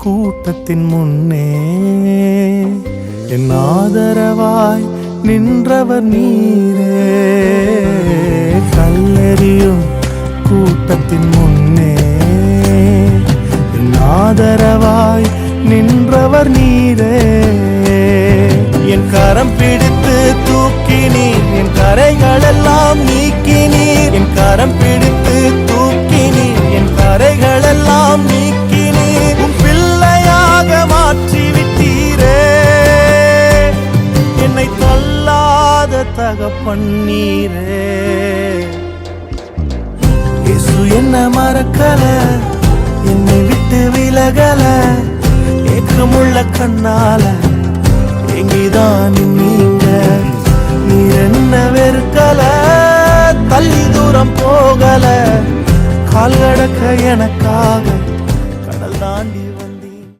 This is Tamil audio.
கூட்டத்தின் முன்னே என் ஆதரவாய் நின்றவர் நீரே. கல்லெறியும் கூட்டத்தின் முன்னே என் ஆதரவாய் நின்றவர் நீரே. என் கரம் பிடித்து தூக்கினீர், என் கரைகள் எல்லாம் நீக்கினீர். என் கரம் பிடித்து தூக்கினீர், என் கரைகள் எல்லாம் நீக்கினீர். உன் பிள்ளையாக மாற்றி விட்டீரே. என்னை தள்ளாத தகப்பன் நீரே. இயேசு என்ன மறக்கல, என்னை விட்டு விலகல. ஏக்கமுள்ள கண்ணால எங்கிதான் நீங்க. நீர் என்ன வெறுக்கல, தள்ளி தூரம் போகல. கால் கடக்க எனக்காக கடல் தாண்டி வந்த